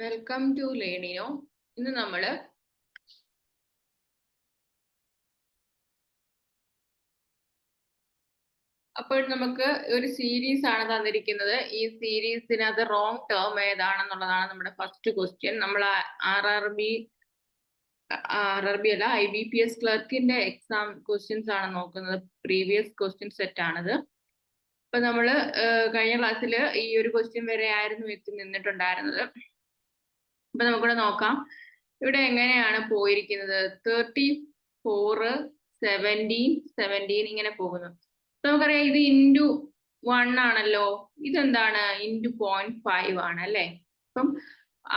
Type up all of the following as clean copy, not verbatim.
Welcome to Learnino. ഇന്ന് നമ്മള് അപ്പോൾ നമുക്ക് ഒരു സീരീസ് ആണ് തന്നിരിക്കുന്നത്. ഈ സീരീസിനകത്ത് റോങ് ടേം ഏതാണെന്നുള്ളതാണ് നമ്മുടെ ഫസ്റ്റ് ക്വസ്റ്റ്യൻ. നമ്മൾ ആർ ആർ ബി അല്ല, IBPS ക്ലർക്കിന്റെ എക്സാം ക്വസ്റ്റ്യൻസ് ആണ് നോക്കുന്നത്. പ്രീവിയസ് ക്വസ്റ്റ്യൻ സെറ്റ് ആണിത്. അപ്പൊ നമ്മള് കഴിഞ്ഞ ക്ലാസ്സിൽ ഈ ഒരു ക്വസ്റ്റ്യൻ വരെ ആയിരുന്നു എത്തി നിന്നിട്ടുണ്ടായിരുന്നത്. അപ്പൊ നമുക്കിവിടെ നോക്കാം ഇവിടെ എങ്ങനെയാണ് പോയിരിക്കുന്നത്. 34, 17 ഇങ്ങനെ പോകുന്നു. നമുക്കറിയാം ഇത് ഇൻറ്റു 1 ആണല്ലോ. ഇതെന്താണ്? ഇൻറ്റു 0.5 ആണ് അല്ലേ. അപ്പം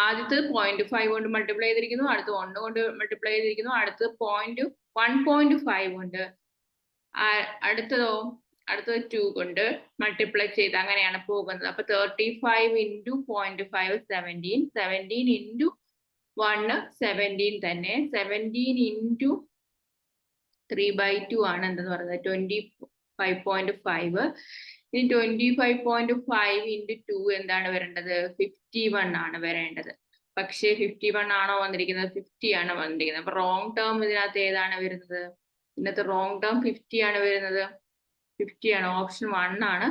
ആദ്യത്തെ 0.5 കൊണ്ട് മൾട്ടിപ്ലൈ ചെയ്തിരിക്കുന്നു, അടുത്ത് 1 കൊണ്ട് മൾട്ടിപ്ലൈ ചെയ്തിരിക്കുന്നു, അടുത്ത് 1.5 ഉണ്ട്, അടുത്തതോ അടുത്തത് 2 കൊണ്ട് മൾട്ടിപ്ലൈ ചെയ്ത് അങ്ങനെയാണ് പോകുന്നത്. അപ്പൊ 35 ഇൻറ്റു 0.5 17 ഇൻറ്റു 1 17 തന്നെ. 17 ഇൻറ്റു 3/2 ആണ് എന്തെന്ന് പറയുന്നത് 25.5. ഇനി 25.5 ഇൻറ്റു 2 എന്താണ് വരേണ്ടത്? 51 ആണ് വരേണ്ടത്. പക്ഷേ 51 ആണോ വന്നിരിക്കുന്നത്? 50 ആണ് വന്നിരിക്കുന്നത്. അപ്പൊ റോങ് ടേം ഇതിനകത്ത് ഏതാണ് വരുന്നത്? ഇതിനകത്ത് റോങ് ടേം 50 ആണ് വരുന്നത്. 50 ആണ്. ഓപ്ഷൻ 1 ആണ്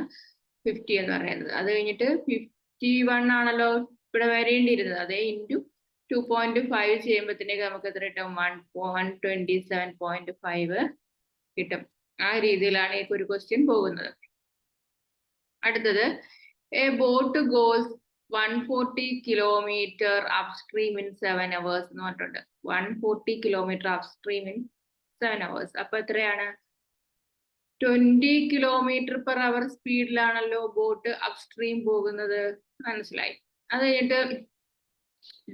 50 എന്ന് പറയുന്നത്. അത് കഴിഞ്ഞിട്ട് 51 ആണല്ലോ ഇവിടെ വരേണ്ടിയിരുന്നത്. അതേ ഇൻറ്റു 2.5 ചെയ്യുമ്പോഴത്തേക്ക് നമുക്ക് എത്ര കിട്ടും? 127.5 കിട്ടും. ആ രീതിയിലാണ് ഈ ഒരു ക്വസ്റ്റ്യൻ പോകുന്നത്. അടുത്തത്, A boat goes 140 kilometre upstream in 7 hours എന്ന് പറഞ്ഞിട്ടുണ്ട്. 140 കിലോമീറ്റർ അപ്സ്ട്രീം ഇൻ 7 hours. അപ്പൊ എത്രയാണ്? 20 km/h സ്പീഡിലാണല്ലോ ബോട്ട് അപ്സ്ട്രീം പോകുന്നത്. മനസ്സിലായി. അത് കഴിഞ്ഞിട്ട്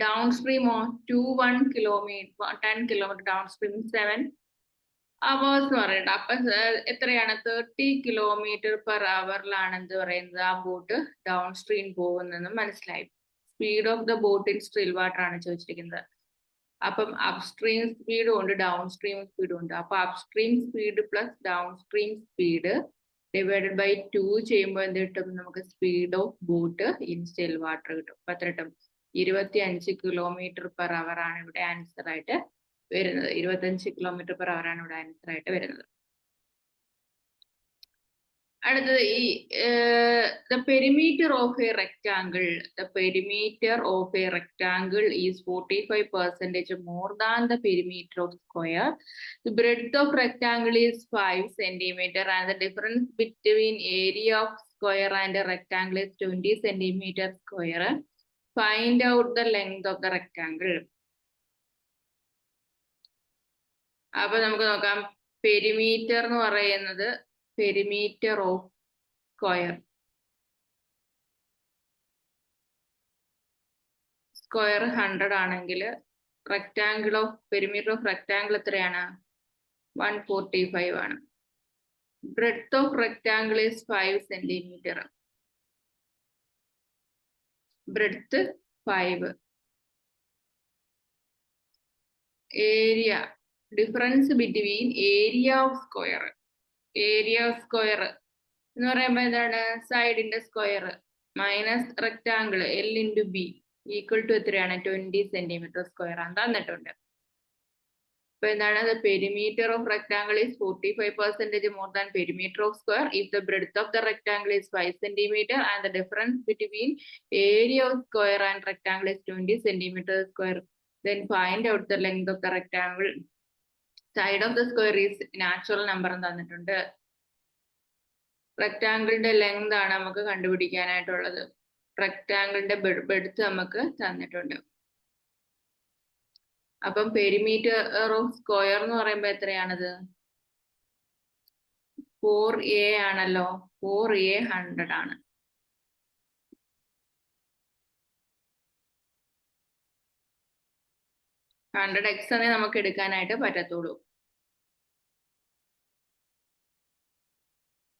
ഡൗൺ സ്ട്രീമോ 10 കിലോമീറ്റർ ഡൗൺ സ്ട്രീം 7 hours എന്ന് പറയുന്നത്. അപ്പൊ എത്രയാണ്? 30 km/h എന്ത് പറയുന്നത് ആ ബോട്ട് ഡൗൺ സ്ട്രീം പോകുന്നതെന്ന് മനസ്സിലായി. Speed of the boat in still water ആണ് ചോദിച്ചിരിക്കുന്നത്. അപ്പം അപ്സ്ട്രീം സ്പീഡും ഉണ്ട്, ഡൗൺ സ്ട്രീം സ്പീഡും ഉണ്ട്. അപ്പൊ upstream speed plus downstream speed divided by 2 ചെയ്യുമ്പോൾ എന്ത് കിട്ടും? നമുക്ക് speed of boat in still water കിട്ടും. അപ്പൊ എത്ര കിട്ടും? 25 km/h ആണ് ഇവിടെ ആൻസർ ആയിട്ട് വരുന്നത്. 25 km/h ആണ് ഇവിടെ ആൻസർ ആയിട്ട് വരുന്നത്. അടുത്തത്, ഈ the perimeter of A rectangle is 45% more than the perimeter of square. The breadth of rectangle is 5 cm and the difference between area of square and rectangle is 20 cm². Find out the length of the rectangle. അപ്പൊ നമുക്ക് നോക്കാം. Perimeter എന്ന് പറയുന്നത് perimeter of square 100 ആണെങ്കിൽ rectangle of perimeter of rectangle എത്രയാണ്? 145 ആണ്. Breadth of rectangle is 5 cm. Breadth 5. Area, difference between area of square എന്ന് പറയുമ്പോൾ എന്താണ്? സൈഡിന്റെ square minus rectangle L into B equal to എത്രയാണ്? 20 cm² ആണ് തന്നിട്ടുണ്ട്. അപ്പൊ എന്താണ്? The perimeter of rectangle is 45% more than perimeter of square if the breadth of the rectangle is 5 cm and the difference between area of square and rectangle is 20 cm². Then find out the length of the rectangle. Side of the square is natural number തന്നിട്ടുണ്ട്. റെക്ടാങ്കിളിന്റെ length ആണ് നമുക്ക് കണ്ടുപിടിക്കാനായിട്ടുള്ളത്. റെക്ടാങ്കിളിന്റെ breadth നമുക്ക് തന്നിട്ടുണ്ട്. അപ്പം perimeter of square എന്ന് പറയുമ്പോ എത്രയാണത്? 4a ആണല്ലോ. 4a 100 ആണ്. x എന്നേ നമുക്ക് എടുക്കാനായിട്ട് പറ്റത്തുള്ളൂ.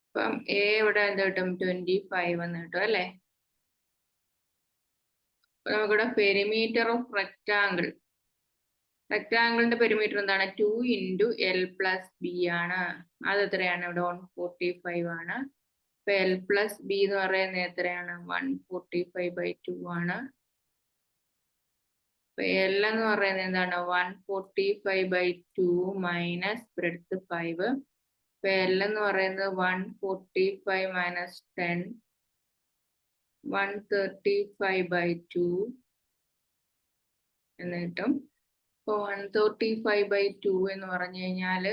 അപ്പം a ഇവിടെ എന്ത് കിട്ടും? 25 എന്ന് കിട്ടും അല്ലേ. അപ്പൊ നമുക്കിവിടെ പെരിമീറ്റർ ഓഫ് റെക്ടാങ്കിളിന്റെ പെരിമീറ്റർ എന്താണ്? 2 ഇൻറ്റു L പ്ലസ് B ആണ്. അത് എത്രയാണ്? ഇവിടെ 145 ആണ്. അപ്പൊ L പ്ലസ് B എന്ന് പറയുന്നത് എത്രയാണ്? 145/2 ആണ്. L എന്ന് പറയുന്നത് എന്താണ് 145/2 മൈനസ് ബ്രെഡ്ത്ത് 5. L എന്ന് പറയുന്നത് 145 മൈനസ് 10 135/2 എന്ന് കിട്ടും. അപ്പൊ 135/2 എന്ന് പറഞ്ഞു കഴിഞ്ഞാല്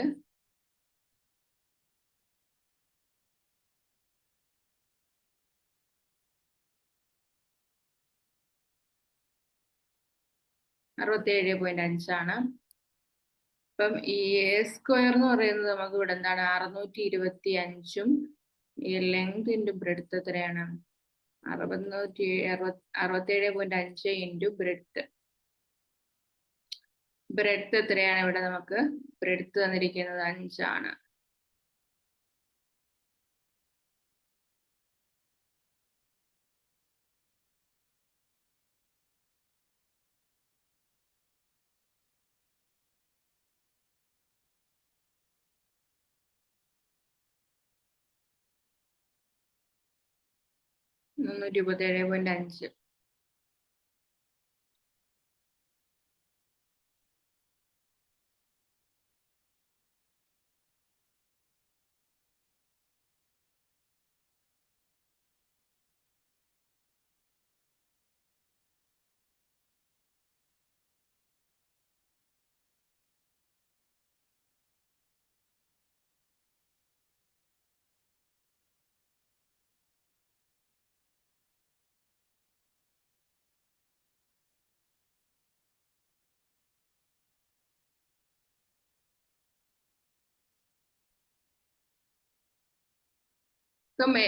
67.5 ആണ്. അപ്പം ഈ A² എന്ന് പറയുന്നത് നമുക്ക് ഇവിടെ എന്താണ് 625ഉം ഈ ലെങ്ത് ഇൻറ്റു ബ്രെഡ്ത്ത് എത്രയാണ് 67.5 ഇൻറ്റു ബ്രെഡ്ത്ത്. ബ്രെഡ്ത്ത് എത്രയാണ് ഇവിടെ നമുക്ക് ബ്രെഡ്ത്ത് തന്നിരിക്കുന്നത് 5 ആണ്. $327.5.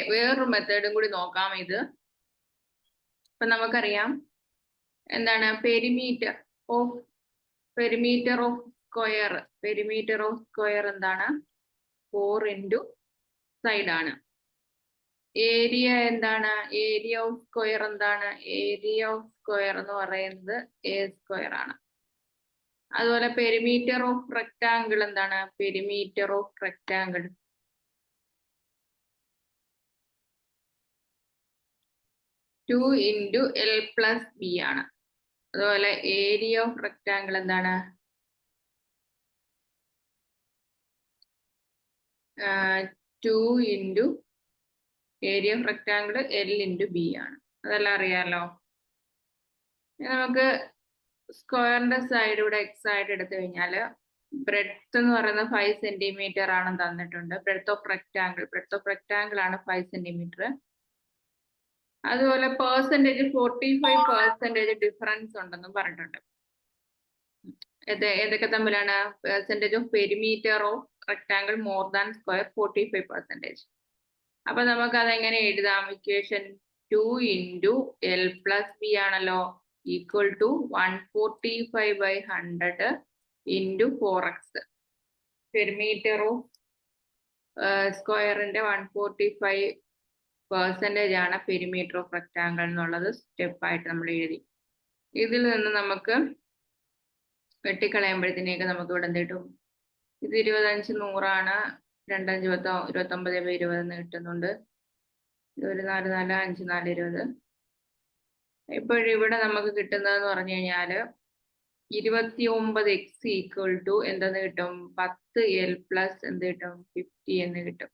വേറൊരു മെത്തേഡും കൂടി നോക്കാം. ഇത് ഇപ്പൊ നമുക്കറിയാം എന്താണ് പെരിമീറ്റർ ഓഫ് സ്ക്വയർ എന്താണ് 4 ഇൻറ്റു സൈഡ് ആണ്. ഏരിയ എന്താണ് ഏരിയ ഓഫ് സ്ക്വയർ എന്താണ് ഏരിയ ഓഫ് സ്ക്വയർ എന്ന് പറയുന്നത് A² ആണ്. അതുപോലെ പെരിമീറ്റർ ഓഫ് റെക്ടാങ്കിൾ എന്താണ് perimeter of rectangle 2 into L plus B ആണ്. അതുപോലെ ഏരിയ ഓഫ് റെക്ടാങ്കിൾ എന്താണ് 2 into area of rectangle L into B ആണ്. അതെല്ലാം അറിയാലോ. നമുക്ക് സ്ക്വയറിന്റെ സൈഡ് ഇവിടെ X ആയിട്ട് എടുത്തു കഴിഞ്ഞാല് ബ്രെഡ്ത്ത് എന്ന് പറയുന്നത് 5 സെന്റിമീറ്റർ ആണെന്ന് തന്നിട്ടുണ്ട്. ബ്രെഡ്ത്ത് ഓഫ് റെക്ടാങ്കിൾ ആണ് 5 സെന്റിമീറ്റർ. അതുപോലെ 45% ഡിഫറൻസ് ഉണ്ടെന്നും പറഞ്ഞിട്ടുണ്ട്. ഏതൊക്കെ തമ്മിലാണ് percentage of perimeter of rectangle more than square 45%. അപ്പൊ നമുക്ക് അതെങ്ങനെ എഴുതാം equation 2 into L plus B ആണല്ലോ equal to 145/100 into 4x. Perimeter of സ്ക്വയറിന്റെ 145% ആണ് പെരിമീറ്റർ ഓഫ് റെക്ടാങ്കിൾ എന്നുള്ളത് സ്റ്റെപ്പായിട്ട് നമ്മൾ എഴുതി. ഇതിൽ നിന്ന് നമുക്ക് വെട്ടിക്കളയുമ്പോഴത്തേക്ക് നമുക്ക് ഇവിടെ എന്ത് കിട്ടും ഇത് 25 100 ആണ്. 2 5 29/20 എന്ന് കിട്ടുന്നുണ്ട്. ഒരു 4 4 5 4 20. ഇപ്പോഴിവിടെ നമുക്ക് കിട്ടുന്നതെന്ന് പറഞ്ഞു കഴിഞ്ഞാല് 29x ഈക്വൽ ടു എന്തെന്ന് കിട്ടും 10L പ്ലസ് എന്ത് കിട്ടും 50 എന്ന് കിട്ടും.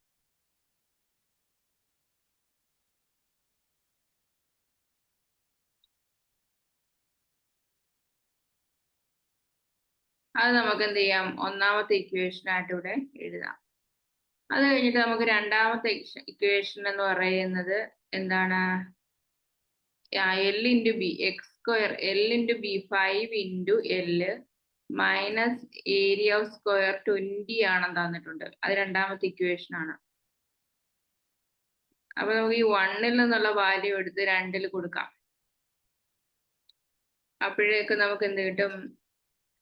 അത് നമുക്ക് എന്ത് ചെയ്യാം ഒന്നാമത്തെ ഇക്വേഷൻ ആയിട്ട് ഇവിടെ എഴുതാം. അത് കഴിഞ്ഞിട്ട് നമുക്ക് രണ്ടാമത്തെ ഇക്വേഷൻ എന്ന് പറയുന്നത് എന്താണ് L into B X² L into B 5 into L minus area of square 20 ആണെന്ന് തന്നിട്ടുണ്ട്. അത് രണ്ടാമത്തെ ഇക്വേഷൻ ആണ്. അപ്പൊ നമുക്ക് ഈ 1ൽ നിന്നുള്ള വാല്യൂ എടുത്ത് 2ൽ കൊടുക്കാം. അപ്പോഴേക്ക് നമുക്ക് എന്ത് കിട്ടും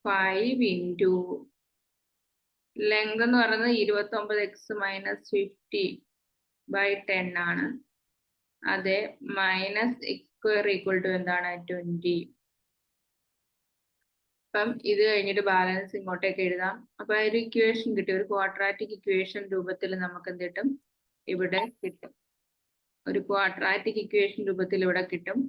5 ഇൻറ്റു ലെങ്ത് എന്ന് പറയുന്നത് 29x മൈനസ് 50/10 ആണ്. അതെ മൈനസ് x² ഈക്വൽ ടു എന്താണ് 20. അപ്പം ഇത് കഴിഞ്ഞിട്ട് ബാലൻസ് ഇങ്ങോട്ടേക്ക് എഴുതാം. അപ്പൊ ഒരു ഇക്വേഷൻ കിട്ടി. ഒരു ക്വാഡ്രാറ്റിക് ഇക്വേഷൻ രൂപത്തിൽ നമുക്ക് എന്ത് കിട്ടും ഇവിടെ കിട്ടും. ഒരു ക്വാഡ്രാറ്റിക് ഇക്വേഷൻ രൂപത്തിൽ ഇവിടെ കിട്ടും.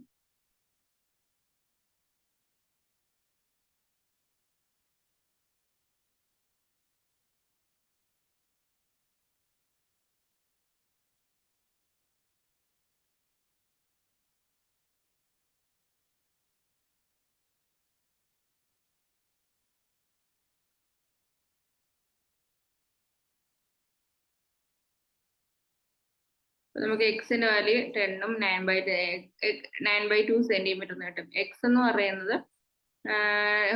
നമുക്ക് എക്സിന്റെ വാല്യൂ 10ഉം 9/2 സെന്റിമീറ്റർ കിട്ടും. എക്സ് എന്ന് പറയുന്നത്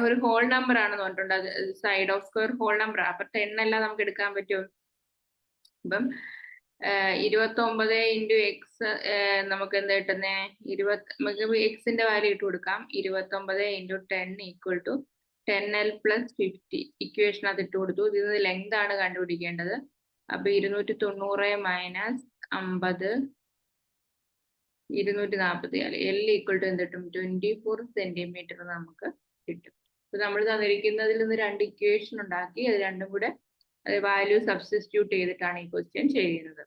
ഒരു ഹോൾ നമ്പർ ആണെന്ന് പറഞ്ഞിട്ടുണ്ട്. അത് side of square whole number. അപ്പൊ 10 അല്ല നമുക്ക് എടുക്കാൻ പറ്റും. അപ്പം 29 ഇൻറ്റു എക്സ് നമുക്ക് എന്താ കിട്ടുന്നേ? നമുക്ക് എക്സിന്റെ വാല്യൂ ഇട്ട് കൊടുക്കാം. 29 ഇൻറ്റു 10 ഈക്വൽ ടു 10L + 50. ഇക്വേഷനകത്ത് ഇട്ട് കൊടുത്തു. ഇതിന് ലെങ്ത് ആണ് കണ്ടുപിടിക്കേണ്ടത്. അപ്പൊ 290 മൈനസ് 50 244. L ഈക്വൽ ടു എന്ത് കിട്ടും? 24 സെന്റിമീറ്റർ നമുക്ക് കിട്ടും. അപ്പൊ നമ്മൾ തന്നിരിക്കുന്നതിൽ നിന്ന് 2 ഇക്വേഷൻ ഉണ്ടാക്കി അത് രണ്ടും കൂടെ വാല്യൂ സബ്സ്റ്റിറ്റ്യൂട്ട് ചെയ്തിട്ടാണ് ഈ ക്വസ്റ്റ്യൻ ചെയ്യുന്നത്.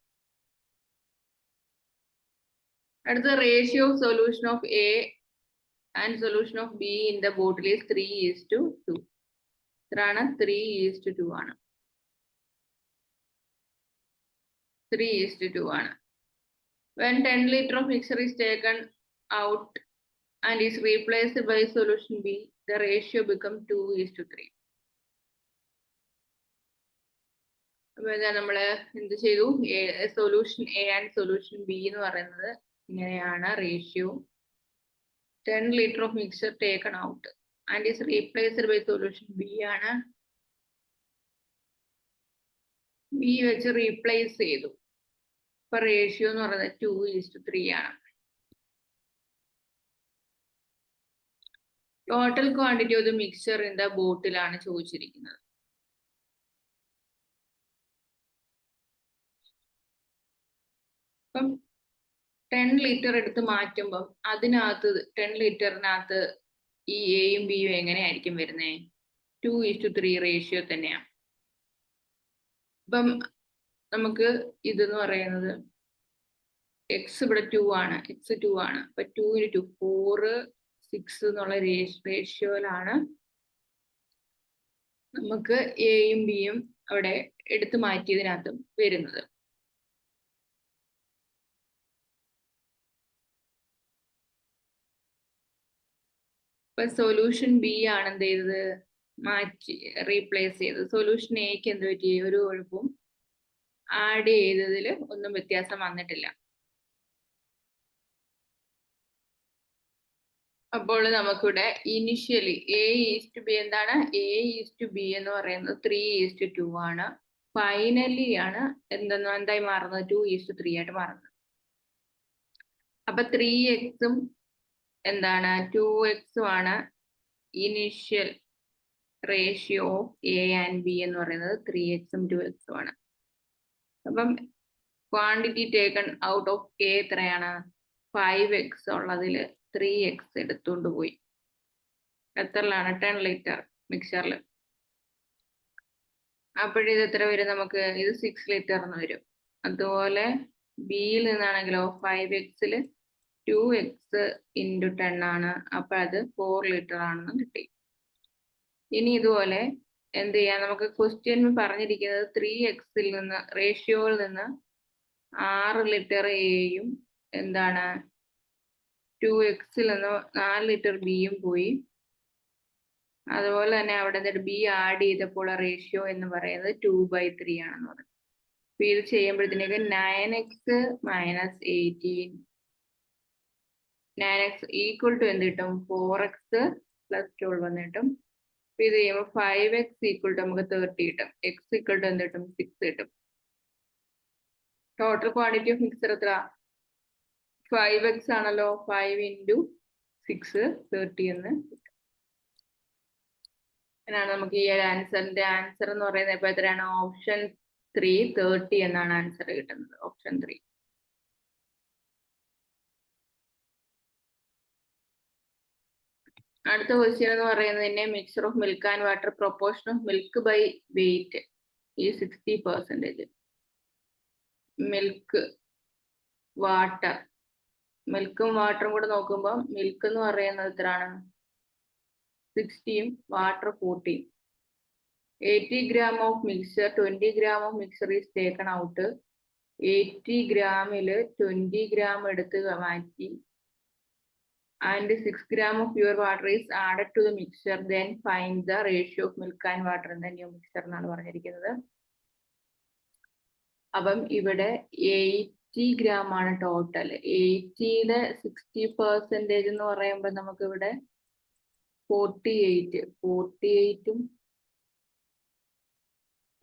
അടുത്ത ratio of solution of A and solution of be in the bottle is 3:2. ഇതാണ് 3:2 ആണ്. 3:2 ആണ്. When 10 liter of mixture is taken out and is replaced by solution B, the ratio becomes 2:3. അപ്പൊ നമ്മള് എന്ത് ചെയ്തു? Solution A and solution B എന്ന് പറയുന്നത് ഇങ്ങനെയാണ് ratio. 10 liter of mixture taken out and is replaced by solution B ആണ്. B വെച്ച് replace ചെയ്തു. ഇപ്പൊ റേഷ്യോ എന്ന് പറയുന്നത് 2:3 ആണ്. Total quantity of the mixture in the ബോട്ടിലാണ് ചോദിച്ചിരിക്കുന്നത്. അപ്പം 10 ലിറ്റർ എടുത്ത് മാറ്റുമ്പം അതിനകത്ത് 10 ലിറ്ററിനകത്ത് ഈ എയും ബിയും എങ്ങനെയായിരിക്കും വരുന്നേ? 2:3 റേഷ്യോ തന്നെയാണ്. അപ്പം നമുക്ക് ഇതെന്ന് പറയുന്നത് എക്സ് ഇവിടെ 2 ആണ്, എക്സ് 2 ആണ്. അപ്പൊ 2 × 2 4 6 എന്നുള്ള റേഷ്യോയിലാണ് നമുക്ക് എയും ബിയും അവിടെ എടുത്തു മാറ്റിയതിനകത്തും വരുന്നത്. ഇപ്പൊ സൊല്യൂഷൻ ബി ആണ് എന്ത് ചെയ്തത്? മാറ്റി റീപ്ലേസ് ചെയ്തത്. സൊല്യൂഷൻ എക്ക് എന്ത് പറ്റി? ഒരു കുഴപ്പവും ആഡ് ചെയ്തതിൽ ഒന്നും വ്യത്യാസം വന്നിട്ടില്ല. അപ്പോൾ നമുക്കിവിടെ ഇനിഷ്യലി A:B എന്താണ്? A:B എന്ന് പറയുന്നത് 3:2 ആണ്. ഫൈനലി ആണ് എന്തായി മാറുന്നത്? 2:3 ആയിട്ട് മാറുന്നത്. അപ്പൊ 3x എന്താണ്? 2x ആണ് initial ratio of A and B എന്ന് പറയുന്നത്. 3x 2x ആണ്. അപ്പം quantity taken out of A എത്രയാണ്? 5x ഉള്ളതില് 3x എടുത്തുകൊണ്ട് പോയി. എത്രയാണ്? 10 ലിറ്റർ മിക്സറിൽ. അപ്പോഴിത് എത്ര വരും നമുക്ക്? ഇത് 6 ലിറ്റർ എന്ന് വരും. അതുപോലെ ബിയിൽ നിന്നാണെങ്കിലോ 5x 2x × 10 ആണ്. അപ്പൊ അത് 4 ലിറ്റർ ആണെന്ന് കിട്ടി. ഇനി ഇതുപോലെ എന്ത് ചെയ്യാം? നമുക്ക് ക്വസ്റ്റ്യൻ പറഞ്ഞിരിക്കുന്നത് 3x നിന്ന് റേഷ്യോയിൽ നിന്ന് 6 ലിറ്റർ എയും എന്താണ് 2x നിന്ന് 4 ലിറ്റർ ബിയും പോയി. അതുപോലെ തന്നെ അവിടെ ബി ആഡ് ചെയ്തപ്പോൾ റേഷ്യോ എന്ന് പറയുന്നത് 2/3 ആണെന്ന് പറഞ്ഞു. അപ്പൊ ഇത് ചെയ്യുമ്പോഴത്തേക്ക് 9x - 18 9x ഈക്വൽ ടു എന്ത് കിട്ടും? 4x + 12 എന്ന് കിട്ടും. അപ്പൊ ഇത് ചെയ്യുമ്പോൾ 5x ഈക്വൽ ടു നമുക്ക് 30 കിട്ടും. x ഈക്വൽ ടു എന്ത് കിട്ടും? 6 കിട്ടും. ടോട്ടൽ ക്വാണ്ടിറ്റി ഓഫ് മിക്സർ എത്ര? 5x ആണല്ലോ. 5 × 6 30 എന്ന് കിട്ടും. അങ്ങനെയാണ് നമുക്ക് ഈ ആൻസറിന്റെ ആൻസർ എന്ന് പറയുന്നത് ഇപ്പൊ എത്രയാണ്? ഓപ്ഷൻ 3 30 എന്നാണ് ആൻസർ കിട്ടുന്നത്. ഓപ്ഷൻ 3. അടുത്ത ക്വസ്റ്റ്യൻ എന്ന് പറയുന്നതിന്റെ mixture of milk and water proportion of milk by weight ഈ 60%. മിൽക്ക് വാട്ടർ മിൽക്കും വാട്ടറും കൂടെ നോക്കുമ്പോൾ മിൽക്ക് എന്ന് പറയുന്നത് എത്രയാണ്? 60ഉം water 40. 80 gram of mixture 20 gram of mixture is taken out. 80 ഗ്രാമില് 20 gram എടുത്ത് മാറ്റി and 6 gram of pure water is added to the mixture, then find the ratio of milk and water in the new mixture എന്നാണ് പറഞ്ഞിരിക്കുന്നത്. അപ്പം ഇവിടെ gram ആണ് total. 80-യുടെ 60% എന്ന് പറയുമ്പോൾ നമുക്ക് ഇവിടെ 48 ഉം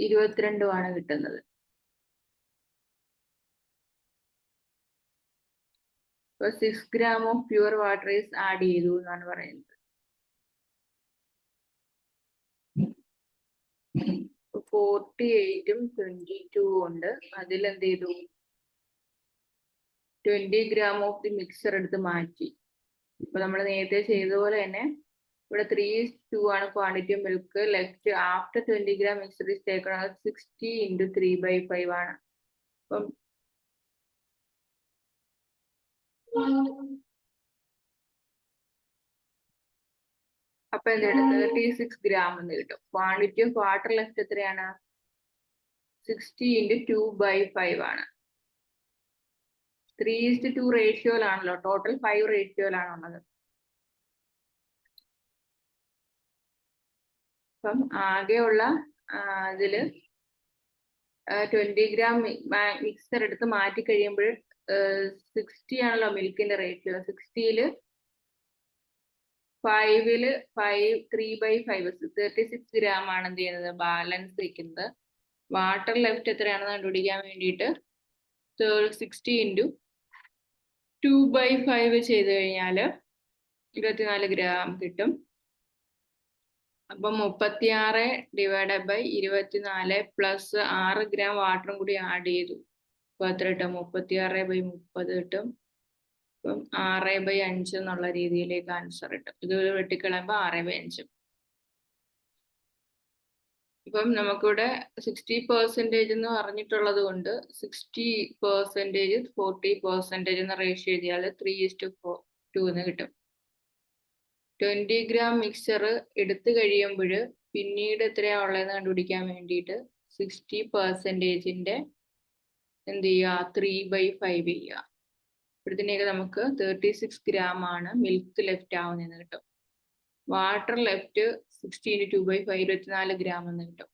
22 ആണ് കിട്ടുന്നത്. ഇപ്പൊ 6 gram of pure water is add ചെയ്തു എന്നാണ് പറയുന്നത്. 48 ഉം 22 ഉണ്ട്. അതിൽ എന്ത് ചെയ്തു? 20 gram ഓഫ് ദി മിക്സർ എടുത്ത് മാറ്റി. ഇപ്പൊ നമ്മൾ നേരത്തെ ചെയ്തതുപോലെ തന്നെ ഇവിടെ 3:2 ആണ് quantity of milk. Left after 20 gram mixer is taken 60 × 3/5 ആണ്. അപ്പം അപ്പൊ എന്താണ് 36 gram എന്ന് കിട്ടും. ക്വാണ്ടിറ്റി ഓഫ് വാട്ടർ ലെഫ്റ്റ് എത്രയാണ്? 60 × 2/5 ആണ്. 3:2 റേഷ്യോയിലാണല്ലോ, ടോട്ടൽ 5 റേഷ്യോയിലാണുള്ളത്. അപ്പം ആകെയുള്ള ഇതില് 20 gram മിക്സർ എടുത്ത് മാറ്റി കഴിയുമ്പോൾ 60 ആണല്ലോ മിൽക്കിന്റെ റേഷ്യോ. 60-ല് 5-ല് 3/5 36 gram ആണ് എന്ത് ചെയ്യുന്നത്? ബാലൻസ് വെക്കുന്നത്. വാട്ടർ ലെഫ്റ്റ് എത്രയാണെന്ന് കണ്ടുപിടിക്കാൻ വേണ്ടിയിട്ട് 60 × 2/5 ചെയ്ത് കഴിഞ്ഞാൽ 24 gram കിട്ടും. അപ്പം 36 / 24 പ്ലസ് 6 gram വാട്ടറും കൂടി ആഡ് ചെയ്തു. അപ്പൊ എത്ര കിട്ടും? 36/30 കിട്ടും. അപ്പം 6/5 എന്നുള്ള രീതിയിലേക്ക് ആൻസർ കിട്ടും. ഇത് വെട്ടിക്കളയുമ്പോൾ 6/5. ഇപ്പം നമുക്കിവിടെ 60% എന്ന് പറഞ്ഞിട്ടുള്ളത് കൊണ്ട് 60%, 40% എന്ന റേഷ്യോ എഴുതിയാൽ 3:2 എന്ന് കിട്ടും. 20 gram മിക്സർ എടുത്തു കഴിയുമ്പോൾ പിന്നീട് എത്രയാ ഉള്ളതെന്ന് കണ്ടുപിടിക്കാൻ വേണ്ടിയിട്ട് 60%-ന്റെ എന്ത് ചെയ്യുക? 3/5 ചെയ്യുക. ഇവിടത്തേക്ക് നമുക്ക് 36 gram ആണ് മിൽക്ക് ലെഫ്റ്റ് ആവുന്നതെന്ന് കിട്ടും. വാട്ടർ ലെഫ്റ്റ് 60 × 2/5 24 gram എന്ന് കിട്ടും.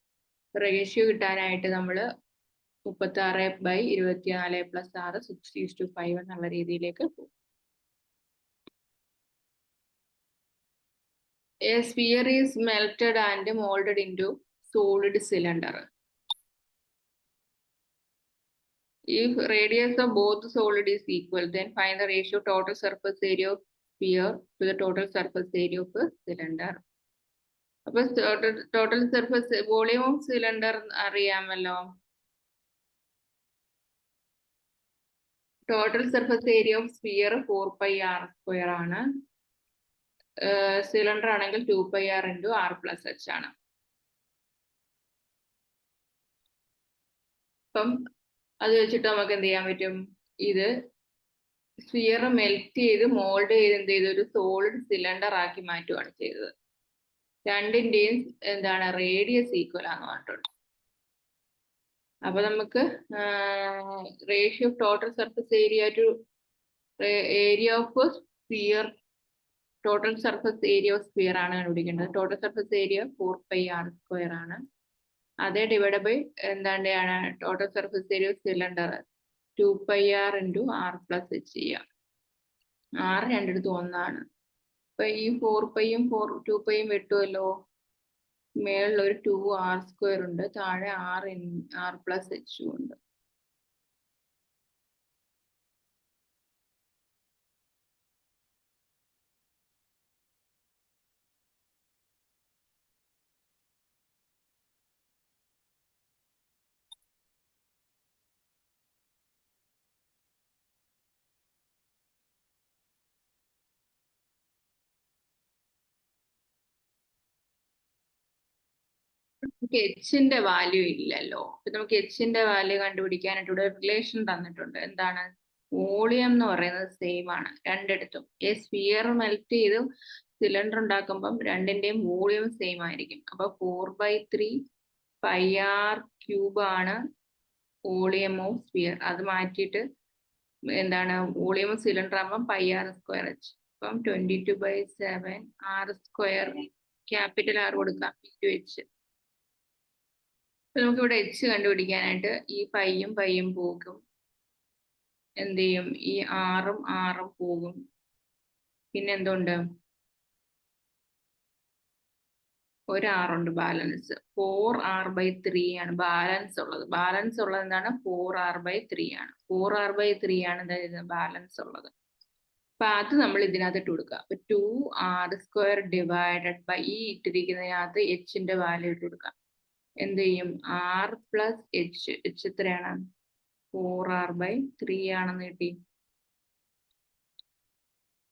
റേഷ്യോ കിട്ടാനായിട്ട് നമ്മൾ 36/24 + 6 60:5 എന്നുള്ള രീതിയിലേക്ക് പോകും. A sphere is melted and molded into solid cylinder. If radius of both solid is equal, then find the ratio total surface area of sphere to the total surface area of a cylinder. അപ്പൊ total surface volume of cylinder അറിയാമല്ലോ. Total surface area of sphere 4πr² ആണ്. Cylinder ആണെങ്കിൽ 2πr × r+h ആണ്. അപ്പം അത് വെച്ചിട്ട് നമുക്ക് എന്ത് ചെയ്യാൻ പറ്റും? ഇത് സ്ഫിയർ മെൽറ്റ് ചെയ്ത് മോൾഡ് ചെയ്ത് എന്ത് ചെയ്ത് ഒരു സോളിഡ് സിലിണ്ടർ ആക്കി മാറ്റുകയാണ് ചെയ്തത്. രണ്ടിന്റെയും എന്താണ് റേഡിയസ് ഈക്വൽ ആണെന്ന് പറഞ്ഞിട്ടുണ്ട്. അപ്പൊ നമുക്ക് ratio of total surface area to area of sphere, total surface area of sphere ആണ് കണ്ടുപിടിക്കേണ്ടത്. ടോട്ടൽ സർഫസ് ഏരിയ 4πr² ആണ്. അതേ ഡിവൈഡ് ബൈ എന്താണ് total surface area of cylinder 2πr × r+h ചെയ്യാം. r രണ്ടിടത്തും 1 ആണ്. അപ്പൊ ഈ 4π ഉം 2π ഉം വെട്ടുമല്ലോ. മേളിൽ ഒരു 2r² ഉണ്ട്, താഴെ r+h ഉണ്ട്. നമുക്ക് എച്ചിന്റെ വാല്യൂ ഇല്ലല്ലോ. അപ്പൊ നമുക്ക് എച്ചിന്റെ വാല്യൂ കണ്ടുപിടിക്കാനായിട്ട് ഇവിടെ റിലേഷൻ തന്നിട്ടുണ്ട്. എന്താണ്? വോളിയം എന്ന് പറയുന്നത് സെയിം ആണ് രണ്ടിടത്തും. സ്ഫിയർ മെൽറ്റ് ചെയ്ത് സിലിണ്ടർ ഉണ്ടാക്കുമ്പം രണ്ടിന്റെയും വോളിയം സെയിം ആയിരിക്കും. അപ്പൊ 4/3 πr³ ആണ് വോളിയം ഓഫ് സ്ഫിയർ. അത് മാറ്റിയിട്ട് എന്താണ് വോളിയം ഓഫ് സിലിണ്ടർ ആകുമ്പോൾ πr²h. അപ്പം 22/7 r², ക്യാപിറ്റൽ R കൊടുക്കാം, h. നമുക്ക് ഇവിടെ h കണ്ടുപിടിക്കാനായിട്ട് ഈ പൈയും പോകും. എന്ത് ചെയ്യും? ഈ 6ഉം 6ഉം പോകും. പിന്നെ എന്തുണ്ട്? ഒരു 6 ഉണ്ട് ബാലൻസ്. 4r/3 ആണ് ബാലൻസ് ഉള്ളത്. ബാലൻസ് ഉള്ളത് എന്താണ്? 4r/3 ആണ്. 4r/3 ആണ് എന്താ ബാലൻസ് ഉള്ളത്. അപ്പൊ അത് നമ്മൾ ഇതിനകത്ത് ഇട്ട് കൊടുക്കുക. അപ്പൊ 2r² ഡിവൈഡഡ് ബൈ ഈ ഇട്ടിരിക്കുന്നതിനകത്ത് h-ന്റെ വാല്യൂ ഇട്ട് കൊടുക്കാം. എന്ത് ചെയ്യും? r plus h. h എത്രയാണ്? 4r/3 ആണെന്ന് കിട്ടി.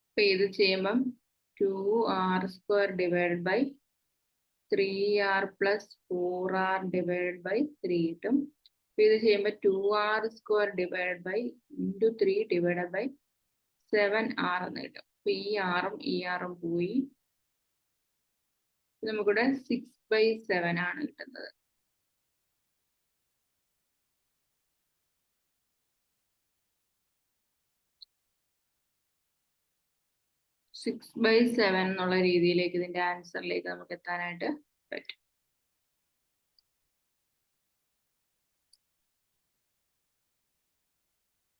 അപ്പൊ ഇത് ചെയ്യുമ്പം 2r² divided by 3r plus 4r divided by 3 കിട്ടും. അപ്പൊ ഇത് ചെയ്യുമ്പോൾ 2r² divided by into 3 divided by 7r എന്ന് കിട്ടും. അപ്പൊ ഈ ആറും ഈ ആറും പോയി. നമുക്കിവിടെ 6/7 ആണ് കിട്ടുന്നത്. സിക്സ് ബൈ 7 എന്നുള്ള രീതിയിലേക്ക് ഇതിന്റെ ആൻസറിലേക്ക് നമുക്ക് എത്താനായിട്ട് പറ്റും.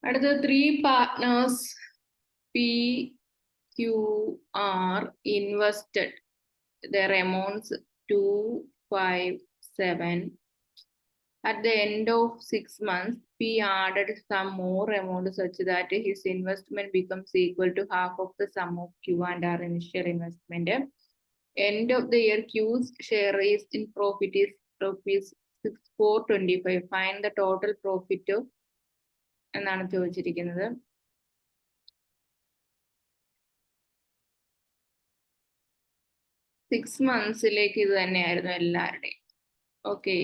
അടുത്തത് 3 partners PQR invested their amounts 257. At the end of 6 months, P added some more amount such that his investment becomes equal to half of the sum of Q and R initial investment. End of the year, Q's share is in profit is rupees 6425. Find the total profit എന്നാണ് ചോദിച്ചിരിക്കുന്നത്. Six മന്ത്സിലേക്ക് ഇത് തന്നെയായിരുന്നു എല്ലാവരുടെയും. Okay,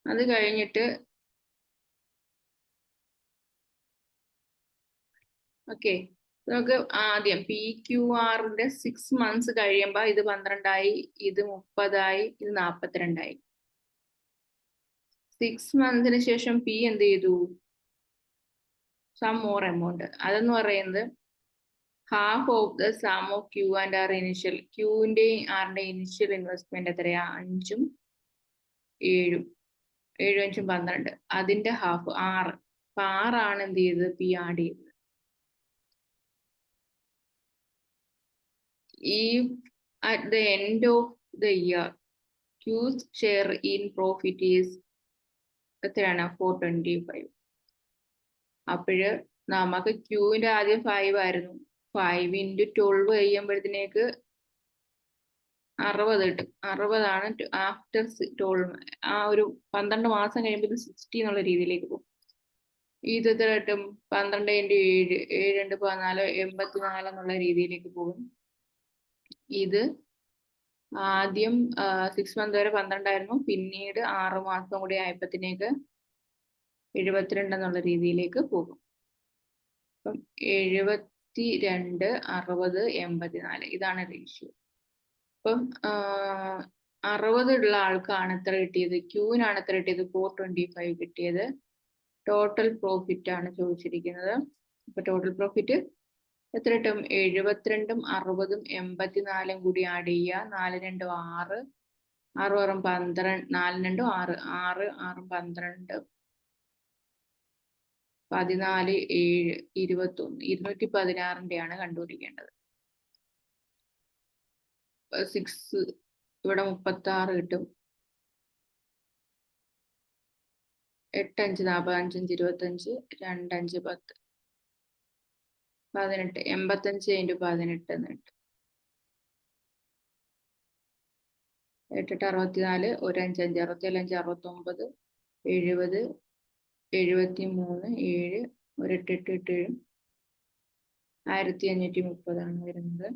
അത് കഴിഞ്ഞിട്ട് okay നമുക്ക് ആദ്യം PQRന്റെ 6 months കഴിയുമ്പോൾ ഇത് 12ആയി, ഇത് 30ആയി, ഇത് 42ആയി. 6 മന്ത്സിന് ശേഷം P എന്ത് ചെയ്തു? Sum more amount. അതെന്ന് പറയുന്നത് half of the sum of Q and R initial. Qന്റെയും ആറിന്റെ ഇനിഷ്യൽ ഇൻവെസ്റ്റ്മെന്റ് എത്രയാ? 5ഉം 7ഉം. 7 5 12. അതിന്റെ ഹാഫ് 6. അപ്പൊ 6 ആണ് എന്ത് ചെയ്തത്? P ആഡ് ചെയ്തത്. If at the end of the year Q's share in profit is എത്രയാണ്? 425. അപ്പോഴ് നമുക്ക് Qന്റെ ആദ്യം 5 ആയിരുന്നു. 5 × 12 കഴിയുമ്പോഴത്തേക്ക് 60 കിട്ടും. 60ആണ് ആഫ്റ്റർ 12. ആ ഒരു 12 മാസം കഴിയുമ്പോൾ ഇത് 60 എന്നുള്ള രീതിയിലേക്ക് പോകും. ഇത് എത്ര കിട്ടും? 12 × 7, 7 × 14, 84 എന്നുള്ള രീതിയിലേക്ക് പോകും. ഇത് ആദ്യം 6 മന്ത് വരെ 12 ആയിരുന്നു. പിന്നീട് 6 മാസം കൂടി ആയപ്പോഴത്തേക്ക് 72 എന്നുള്ള രീതിയിലേക്ക് പോകും. അപ്പം 72, 60, 84 ഇതാണ് റേഷ്യോ. അപ്പം 60 ഉള്ള ആൾക്കാണ് എത്ര കിട്ടിയത്? Qനാണ് എത്ര കിട്ടിയത്? 425 കിട്ടിയത്. ടോട്ടൽ പ്രോഫിറ്റ് ആണ് ചോദിച്ചിരിക്കുന്നത്. അപ്പൊ ടോട്ടൽ പ്രോഫിറ്റ് എത്ര കിട്ടും? 72ഉം 60ഉം 84ഉം കൂടി ആഡ് ചെയ്യുക. 4 2 6, 6 6 12, 4 2 6, 6 6 12, 14 7 21, 216ന്റെ ആണ് കണ്ടുപിടിക്കേണ്ടത്. 6 ഇവിടെ 36 കിട്ടും. 8 5 45 25, 2 5 10, 18, 85 × 18 എന്ന് കിട്ടും. 8 8 64, 1 5 5 67 5 69, 70, 73, 7, 1 8 8 8 1530 ആണ് വരുന്നത്.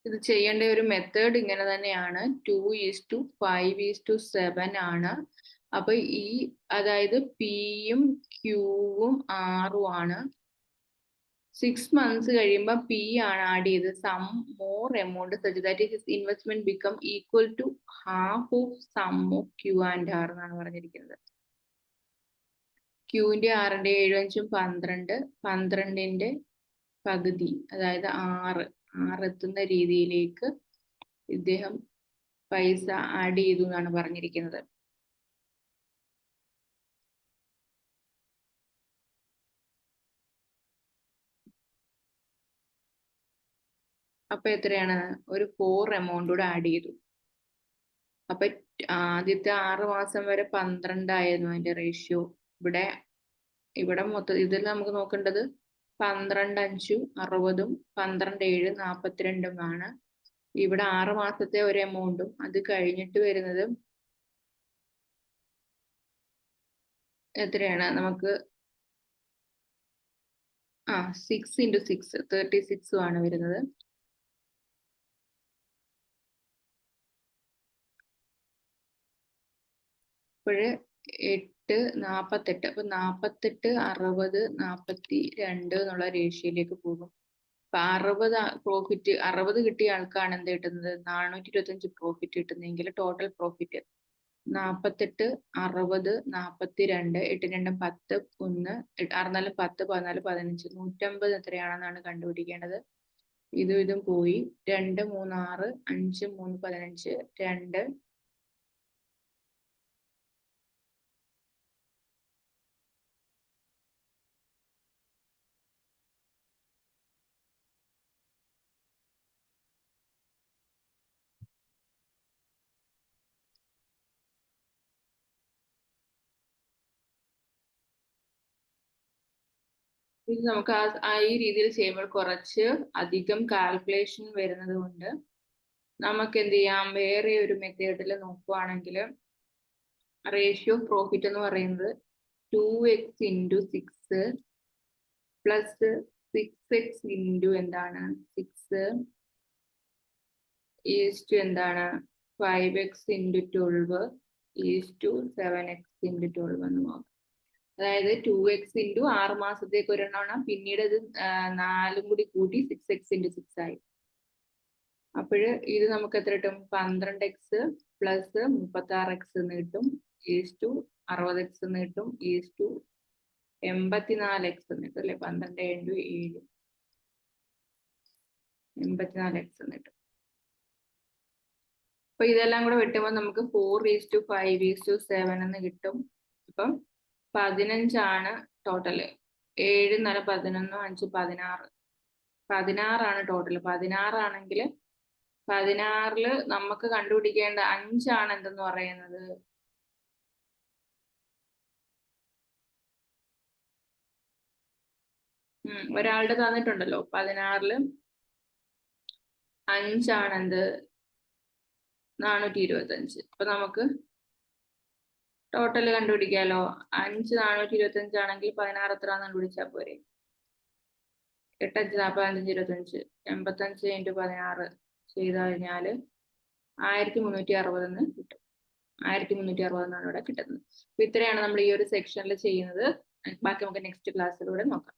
ഇത് ചെയ്യേണ്ട ഒരു മെത്തേഡ് ഇങ്ങനെ തന്നെയാണ്. 2:5:7 ആണ്. അപ്പൊ അതായത് Pയും Qവും Rഉം ആണ്. 6 months കഴിയുമ്പോൾ പി ആണ് ആഡ് ചെയ്ത് some more amount such that his investment become equal to half of sum of Q and R എന്നാണ് പറഞ്ഞിരിക്കുന്നത്. ക്യൂവിന്റെ 6ന്റെ 7 5 12, 12ന്റെ പകുതി അതായത് 6 എത്തുന്ന രീതിയിലേക്ക് ഇദ്ദേഹം പൈസ ആഡ് ചെയ്തു എന്നാണ് പറഞ്ഞിരിക്കുന്നത്. അപ്പൊ എത്രയാണ്? ഒരു 4 എമൗണ്ട് കൂടെ ആഡ് ചെയ്തു. അപ്പൊ ആദ്യത്തെ 6 മാസം വരെ 12 ആയിരുന്നു അതിന്റെ റേഷ്യോ. ഇവിടെ മൊത്തം ഇതിൽ നമുക്ക് നോക്കേണ്ടത് 12 5 60ഉം 12 7 42ഉം ആണ്. ഇവിടെ 6 മാസത്തെ ഒരു എമൗണ്ടും അത് കഴിഞ്ഞിട്ട് വരുന്നത് എത്രയാണ്? നമുക്ക് 6 × 6 36 ആണ് വരുന്നത്. അപ്പോഴ് 8 48 അപ്പൊ 48 60 42 എന്നുള്ള റേഷ്യോയിലേക്ക് പോകും. അപ്പൊ 60 പ്രോഫിറ്റ് 60 കിട്ടിയ ആൾക്കാണ് എന്ത് കിട്ടുന്നത്? 425 പ്രോഫിറ്റ് കിട്ടുന്നെങ്കിൽ ടോട്ടൽ പ്രോഫിറ്റ് 48 60 42 8 2 10 1 6 4 10 14 15 150 എത്രയാണെന്നാണ് കണ്ടുപിടിക്കേണ്ടത്. ഇതും പോയി 2 3 6 5 3 15 2 ഇത് നമുക്ക് ഈ രീതിയിൽ ചെയ്യുമ്പോൾ കുറച്ച് അധികം കാൽക്കുലേഷൻ വരുന്നത് കൊണ്ട് നമുക്ക് എന്ത് ചെയ്യാം? വേറെ ഒരു മെത്തേഡിൽ നോക്കുവാണെങ്കിൽ റേഷ്യോ ഓഫ് പ്രോഫിറ്റ് എന്ന് പറയുന്നത് 2x × 6 പ്ലസ് 6x × എന്താണ് 6 ഈസ്റ്റ് എന്താണ് 5x × 12 ഈസ്റ്റ് 7x × 12 എന്ന് നോക്കാം. അതായത് 2x × 6 മാസത്തേക്ക് ഒരെണ്ണമാണ്, പിന്നീട് അത് 4ഉം കൂടി കൂട്ടി 6x × 6 ആയി. അപ്പോഴ് ഇത് നമുക്ക് എത്ര കിട്ടും? 12x പ്ലസ് 36x എന്ന് കിട്ടും, ഈസ്റ്റു 60x എന്ന് കിട്ടും, ഈസ്റ്റു 84x എന്ന് കിട്ടും അല്ലെ? 12 × 7 84x എന്ന് കിട്ടും. അപ്പൊ ഇതെല്ലാം കൂടെ വെട്ടുമ്പോൾ നമുക്ക് 4:5:7 എന്ന് കിട്ടും. അപ്പം 15 ആണ് ടോട്ടല്. 7 4 11 5 16 16 ആണ് ടോട്ടൽ. 16 ആണെങ്കിൽ 16ല് നമുക്ക് കണ്ടുപിടിക്കേണ്ട 5 ആണ് എന്തെന്ന് പറയുന്നത്? ഒരാളുടെ തന്നിട്ടുണ്ടല്ലോ 16ല് 5 ആണ് എന്ത്? 425. അപ്പൊ നമുക്ക് ടോട്ടൽ കണ്ടുപിടിക്കാലോ. 5 425 ആണെങ്കിൽ 16 എത്ര കണ്ടുപിടിച്ചാൽ പോരെ? 8 5 45 25 85 × 16 ചെയ്ത് കഴിഞ്ഞാൽ 1360 എന്ന് കിട്ടും. 1360 എന്നാണ് ഇവിടെ കിട്ടുന്നത്. അപ്പൊ ഇത്രയാണ് നമ്മൾ ഈ ഒരു സെക്ഷനിൽ ചെയ്യുന്നത്. ബാക്കി നമുക്ക് നെക്സ്റ്റ് ക്ലാസ്സിലൂടെ നോക്കാം.